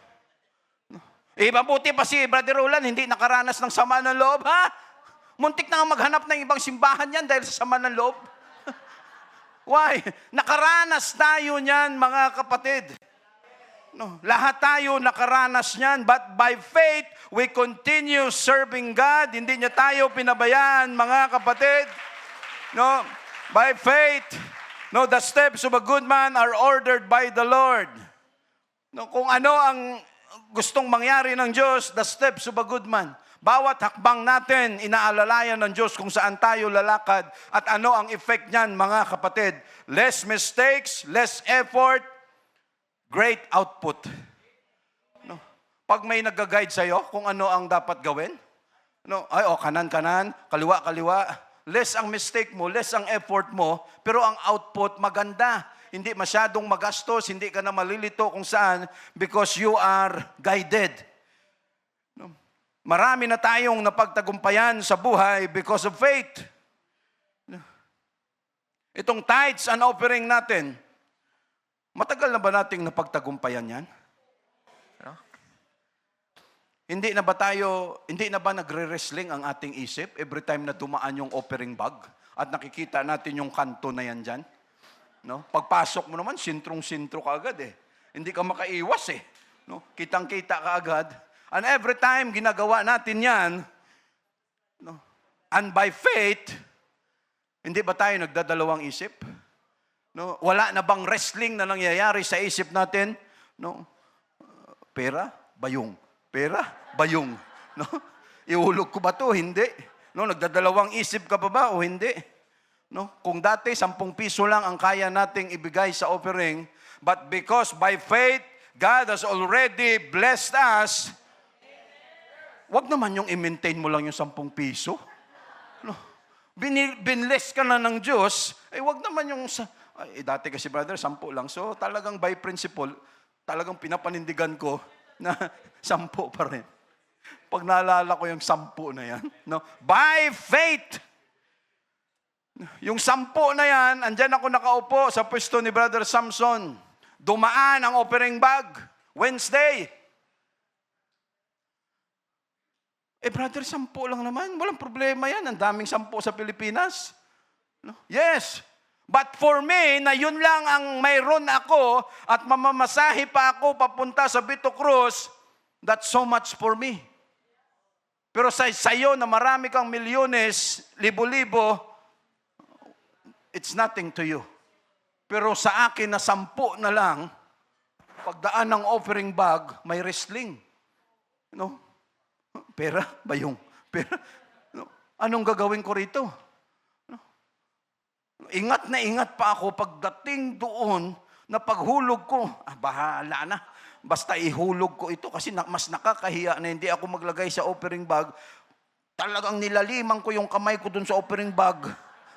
no. Mabuti pa si Brother Roland, hindi nakaranas ng sama ng loob, ha? Muntik na nga maghanap ng ibang simbahan yan dahil sa sama ng loob. Why? Nakaranas tayo niyan, mga kapatid. No, lahat tayo nakaranas niyan, but by faith, we continue serving God. Hindi niya tayo pinabayaan, mga kapatid. No, by faith, no, the steps of a good man are ordered by the Lord. No, kung ano ang gustong mangyari ng Diyos, the steps of a good man. Bawat hakbang natin, inaalalayan ng Diyos kung saan tayo lalakad at ano ang effect niyan, mga kapatid. Less mistakes, less effort, great output. No, pag may nag-guide sa'yo kung ano ang dapat gawin, no, kanan, kaliwa, less ang mistake mo, less ang effort mo, pero ang output maganda. Hindi masyadong magastos, hindi ka na malilito kung saan because you are guided. No? Marami na tayong napagtagumpayan sa buhay because of faith. No? Itong tithes and offering natin, matagal na ba nating napagtagumpayan yan? No? Hindi na ba nagre-wrestling ang ating isip every time na dumaan yung offering bag at nakikita natin yung kanto na yan dyan? No? Pagpasok mo naman, sintrong-sintro ka agad eh. Hindi ka makaiwas eh. No? Kitang-kita ka agad. And every time ginagawa natin yan, no? And by faith, hindi ba tayo nagdadalawang isip? No? Wala na bang wrestling na nangyayari sa isip natin? No? Pera, bayong. Pera, bayong. No? Ihulog ko ba to? Hindi. No? Nagdadalawang isip ka pa ba o hindi? No? Kung dati 10 piso lang ang kaya nating ibigay sa offering, but because by faith, God has already blessed us, wag naman yung i-maintain mo lang yung 10 piso. No? Binless ka na ng Diyos, wag naman yung Ay, dati kasi brother, 10 lang. So talagang by principle, talagang pinapanindigan ko na 10 pa rin. Pag naalala ko yung 10 na yan, no? By faith! Yung 10 na yan, andyan ako nakaupo sa pwesto ni Brother Samson. Dumaan ang offering bag, Wednesday. Brother, 10 lang naman. Walang problema yan. Ang daming 10 sa Pilipinas. No? Yes. But for me, na yun lang ang mayroon ako at mamamasahe pa ako papunta sa Bito Cruz, that's so much for me. Pero sa iyo na marami kang milyones, libo-libo, it's nothing to you. Pero sa akin na 10 na lang, pagdaan ng offering bag, may wrestling. No? Pera ba yung? Pera? No? Anong gagawin ko rito? No? Ingat na ingat pa ako pagdating doon na paghulog ko. Bahala na. Basta ihulog ko ito kasi mas nakakahiya na hindi ako maglagay sa offering bag. Talagang nilaliman ko yung kamay ko doon sa offering bag.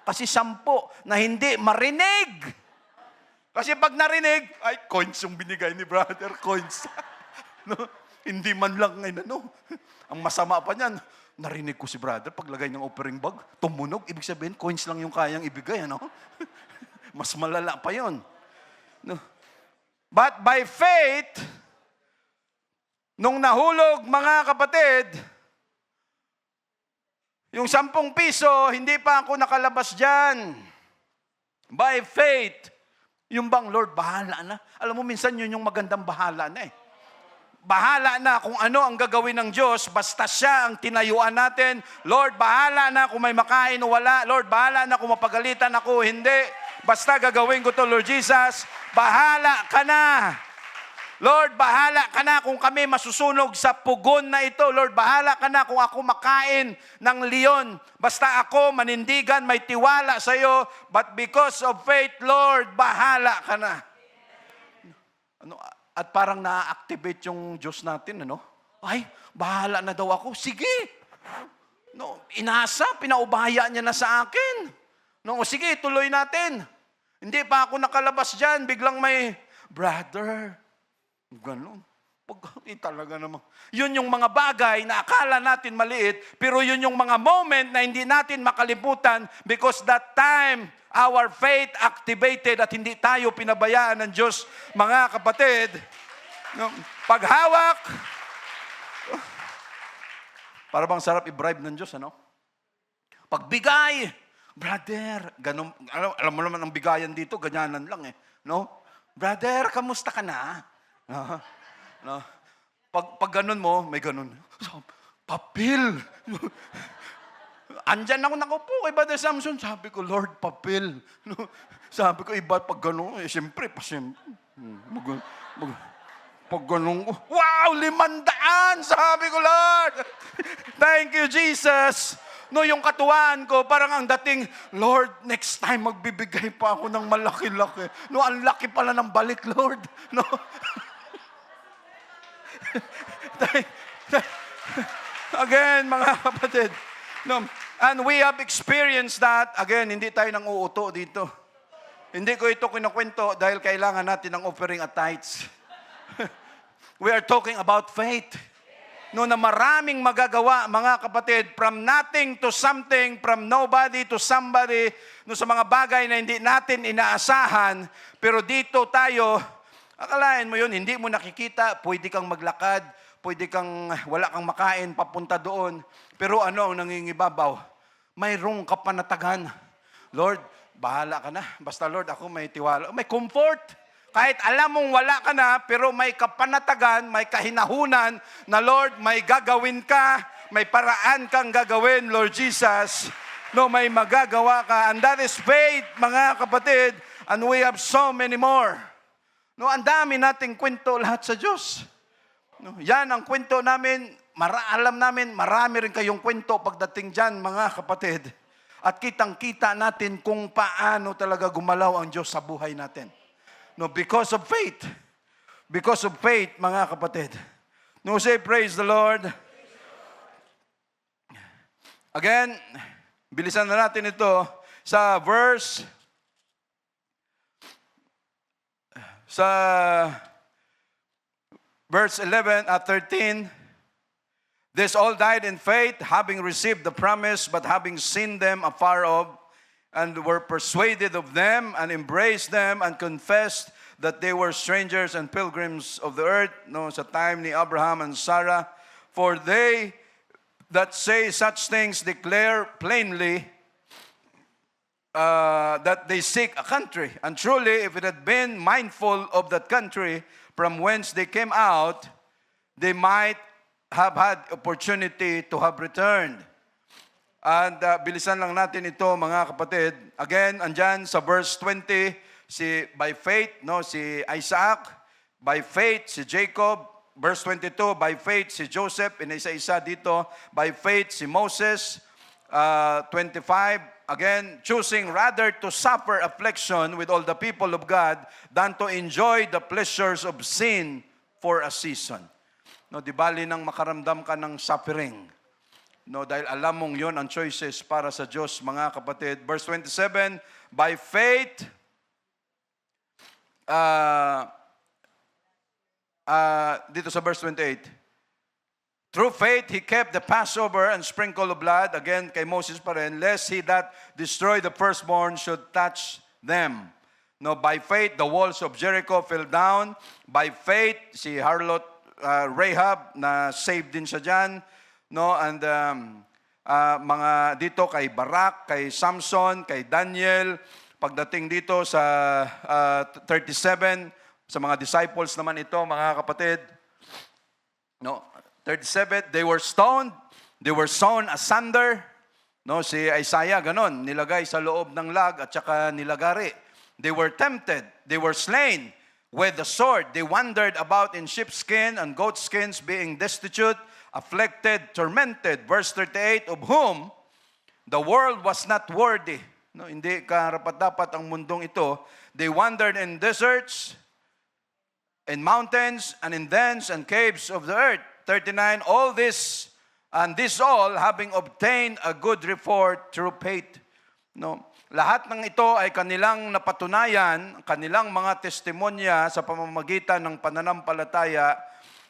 Kasi 10 na hindi marinig. Kasi pag narinig, ay, coins yung binigay ni brother, coins. No? Hindi man lang ngayon, ano. Ang masama pa niyan, narinig ko si brother, paglagay ng offering bag, tumunog, ibig sabihin, coins lang yung kayang ibigay, ano. Mas malala pa yon. No? But by faith, nung nahulog, mga kapatid, yung 10 piso, hindi pa ako nakalabas dyan. By faith, yung bang, Lord, bahala na. Alam mo, minsan yun yung magandang bahala na eh. Bahala na kung ano ang gagawin ng Diyos, basta siya ang tinayuan natin. Lord, bahala na kung may makain o wala. Lord, bahala na kung mapagalitan ako o hindi. Basta gagawin ko to, Lord Jesus. Bahala ka na. Lord, bahala ka na kung kami masusunog sa pugon na ito. Lord, bahala ka na kung ako makain ng leon. Basta ako manindigan, may tiwala sa iyo. But because of faith, Lord, bahala ka na. Ano, at parang na-activate yung Diyos natin, ano? Ay, bahala na daw ako. Sige. No, inasa, pinaubaya niya na sa akin. No, sige, tuloy natin. Hindi pa ako nakalabas dyan. Biglang may, brother, ganun. Talaga naman. Yun yung mga bagay na akala natin maliit, pero yun yung mga moment na hindi natin makalimutan because that time, our faith activated at hindi tayo pinabayaan ng Diyos, mga kapatid. No, paghawak, para bang sarap i-bribe ng Diyos, ano? Pagbigay, brother, ganun, alam mo naman ang bigayan dito, ganyanan lang eh. No? Brother, kamusta ka na? No? Pag ganun mo, may ganun. Papel. Andyan ako nakaupo kay Brother Samson. Sabi ko, Lord, papel. No? Sabi ko, iba pag ganun. Siyempre, pag ganun ko, wow, 500! Sabi ko, Lord, thank you, Jesus. No, yung katuwaan ko, parang ang dating, Lord, next time magbibigay pa ako ng malaki-laki. No, ang laki pala ng balik, Lord. No? Again, mga kapatid. No, and we have experienced that. Again, hindi tayo nang uuto dito. Hindi ko ito kinukwento dahil kailangan natin ng offering at tithes. We are talking about faith. No, na maraming magagawa, mga kapatid, from nothing to something, from nobody to somebody, no, sa mga bagay na hindi natin inaasahan, pero dito tayo, akalain mo yun, hindi mo nakikita, pwede kang maglakad, pwede kang, wala kang makain, papunta doon. Pero ano ang nangingibabaw? Mayroong kapanatagan. Lord, bahala ka na. Basta Lord, ako may tiwala. May comfort. Kahit alam mong wala ka na, pero may kapanatagan, may kahinahunan na Lord, may gagawin ka, may paraan kang gagawin, Lord Jesus. No, may magagawa ka. And that is faith, mga kapatid. And we have so many more. No, ang dami nating kwento lahat sa Diyos. No, yan ang kwento namin. Alam namin, marami rin kayong kwento pagdating dyan, mga kapatid. At kitang-kita natin kung paano talaga gumalaw ang Diyos sa buhay natin. No, because of faith. Because of faith, mga kapatid. No, say, praise the Lord. Again, bilisan na natin ito sa verse sa verse 13, "This all died in faith, having received the promise, but having seen them afar off, and were persuaded of them, and embraced them, and confessed that they were strangers and pilgrims of the earth." No, sa time ni Abraham and Sarah, "For they that say such things declare plainly that they seek a country. And truly, if it had been mindful of that country from whence they came out, they might have had opportunity to have returned." And bilisan lang natin ito, mga kapatid. Again, andyan sa verse 20, by faith, no, si Isaac. By faith, si Jacob. Verse 22, by faith, si Joseph. Inaisa-isa dito. By faith, si Moses. 25, again, choosing rather to suffer affliction with all the people of God than to enjoy the pleasures of sin for a season. No, di bali nang makaramdam ka ng suffering. No, dahil alam mong yon ang choices para sa Diyos, mga kapatid. Verse 27, by faith, dito sa verse 28, through faith, he kept the Passover and sprinkle of blood, again kay Moses pa rin, lest he that destroyed the firstborn should touch them. No, by faith, the walls of Jericho fell down. By faith, si harlot Rahab, na saved din siya dyan. No, and mga dito kay Barak, kay Samson, kay Daniel. Pagdating dito sa 37, sa mga disciples naman ito, mga kapatid. No, 37, they were stoned, they were sawn asunder. No, si Isaiah ganon, nilagay sa loob ng lag at saka nilagari. They were tempted, they were slain with the sword. They wandered about in sheepskin and goatskins, being destitute, afflicted, tormented. Verse 38, of whom the world was not worthy. No, hindi karapat-dapat ang mundong ito. They wandered in deserts, in mountains, and in dens and caves of the earth. 39, all this, and this all, having obtained a good report through faith. No, lahat ng ito ay kanilang napatunayan, kanilang mga testimonya sa pamamagitan ng pananampalataya,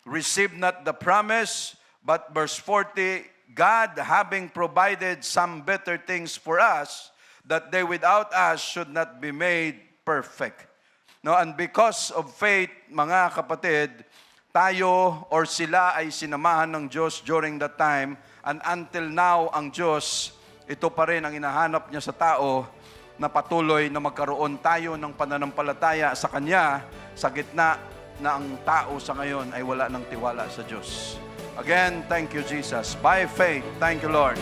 received not the promise, but verse 40, God having provided some better things for us, that they without us should not be made perfect. No, and because of faith, mga kapatid, tayo or sila ay sinamahan ng Diyos during that time, and until now, ang Diyos, ito pa rin ang hinahanap niya sa tao, na patuloy na magkaroon tayo ng pananampalataya sa Kanya sa gitna na ang tao sa ngayon ay wala ng tiwala sa Diyos. Again, thank you, Jesus. By faith, thank you, Lord.